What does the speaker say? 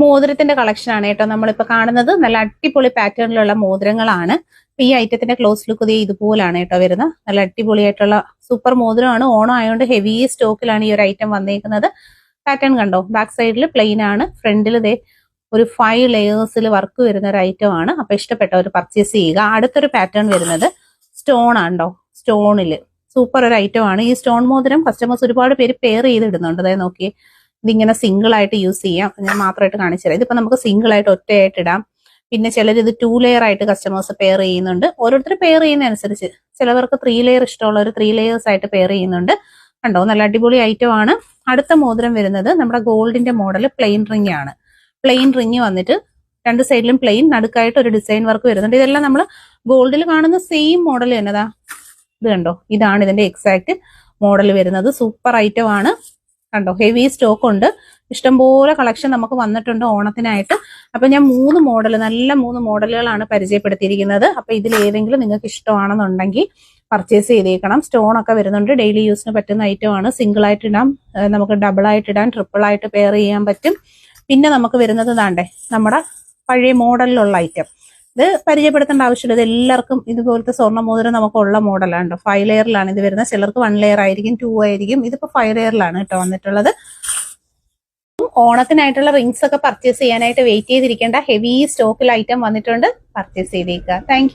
മോതിരത്തിന്റെ collection ആണ് കേട്ടോ നമ്മളിപ്പോ കാണുന്നത്. നല്ല അടിപൊളി പാറ്റേണിലുള്ള മോതിരങ്ങളാണ്. ഈ ഐറ്റത്തിന്റെ ക്ലോസ് ലുക്ക് ഇതുപോലാണ് കേട്ടോ വരുന്നത്. നല്ല അടിപൊളിയായിട്ടുള്ള സൂപ്പർ മോതിരമാണ്. ഓണം ആയതുകൊണ്ട് ഹെവി സ്റ്റോക്കിലാണ് ഈ ഒരു ഐറ്റം വന്നേക്കുന്നത്. പാറ്റേൺ കണ്ടോ, ബാക്ക് സൈഡിൽ പ്ലെയിൻ ആണ്, ഫ്രണ്ടിൽ ഒരു 5 ലെയേഴ്സിൽ വർക്ക് വരുന്ന ഒരു ഐറ്റം ആണ്. അപ്പൊ ഇഷ്ടപ്പെട്ടവർ പർച്ചേസ് ചെയ്യുക. അടുത്തൊരു പാറ്റേൺ വരുന്നത് സ്റ്റോൺ ആണോ, സ്റ്റോണില് സൂപ്പർ ഒരു ഐറ്റം ആണ്. ഈ സ്റ്റോൺ മോതിരം കസ്റ്റമേഴ്സ് ഒരുപാട് പേര് പെയർ ചെയ്തിടുന്നുണ്ട്. അതായത് നോക്കി, ഇതിങ്ങനെ സിംഗിൾ ആയിട്ട് യൂസ് ചെയ്യാം. ഞാൻ മാത്രമായിട്ട് കാണിച്ചു തരാം. ഇതിപ്പോ നമുക്ക് സിംഗിൾ ആയിട്ട് ഒറ്റയായിട്ട് ഇടാം. പിന്നെ ചിലർ ഇത് 2 ലെയർ ആയിട്ട് കസ്റ്റമേഴ്സ് പെയർ ചെയ്യുന്നുണ്ട്. ഓരോരുത്തർ പെയർ ചെയ്യുന്ന അനുസരിച്ച് ചിലവർക്ക് 3 ലെയർ ഇഷ്ടമുള്ളവർ 3 ലെയേഴ്സ് ആയിട്ട് പെയർ ചെയ്യുന്നുണ്ട്. കണ്ടോ, നല്ല അടിപൊളി ഐറ്റം ആണ്. അടുത്ത മോതിരം വരുന്നത് നമ്മുടെ ഗോൾഡിന്റെ മോഡൽ പ്ലെയിൻ റിംഗ് ആണ്. പ്ലെയിൻ റിംഗ് വന്നിട്ട് 2 സൈഡിലും പ്ലെയിൻ, നടുക്കായിട്ട് ഒരു ഡിസൈൻ വർക്ക് വരുന്നുണ്ട്. ഇതെല്ലാം നമ്മൾ ഗോൾഡിൽ കാണുന്ന സെയിം മോഡൽ തന്നെതാ. ഇത് കണ്ടോ, ഇതാണ് ഇതിന്റെ എക്സാക്ട് മോഡൽ വരുന്നത്. സൂപ്പർ ഐറ്റം ആണ്. കണ്ടോ, ഹെവി സ്റ്റോക്ക് ഉണ്ട്. ഇഷ്ടംപോലെ കളക്ഷൻ നമുക്ക് വന്നിട്ടുണ്ട് ഓണത്തിനായിട്ട്. അപ്പൊ ഞാൻ 3 മോഡൽ, നല്ല 3 മോഡലുകളാണ് പരിചയപ്പെടുത്തിയിരിക്കുന്നത്. അപ്പൊ ഇതിൽ ഏതെങ്കിലും നിങ്ങൾക്ക് ഇഷ്ടമാണെന്നുണ്ടെങ്കിൽ പർച്ചേസ് ചെയ്തേക്കണം. സ്റ്റോൺ ഒക്കെ വരുന്നുണ്ട്. ഡെയിലി യൂസിന് പറ്റുന്ന ഐറ്റം ആണ്. സിംഗിൾ ആയിട്ട് ഇടാം, നമുക്ക് ഡബിൾ ആയിട്ട് ഇടാം, ട്രിപ്പിൾ ആയിട്ട് പെയർ ചെയ്യാൻ പറ്റും. പിന്നെ നമുക്ക് വരുന്നത് താണ്ടേ നമ്മുടെ പഴയ മോഡലിലുള്ള ഐറ്റം. ഇത് പരിചയപ്പെടുത്തേണ്ട ആവശ്യമില്ല. ഇത് എല്ലാവർക്കും ഇതുപോലത്തെ സ്വർണ്ണ മോതിരം നമുക്കുള്ള മോഡലാണ്. 5 ലെയറിലാണ് ഇത് വരുന്നത്. ചിലർക്ക് 1 ലെയർ ആയിരിക്കും, 2 ആയിരിക്കും. ഇതിപ്പോ 5 ലെയറിലാണ് കേട്ടോ വന്നിട്ടുള്ളത്. ഓണത്തിനായിട്ടുള്ള റിങ്സ് ഒക്കെ പർച്ചേസ് ചെയ്യാനായിട്ട് വെയിറ്റ് ചെയ്തിരിക്കേണ്ട. ഹെവി സ്റ്റോക്കിൽ ഐറ്റം വന്നിട്ടുണ്ട്. പർച്ചേസ് ചെയ്തേക്കുക. താങ്ക്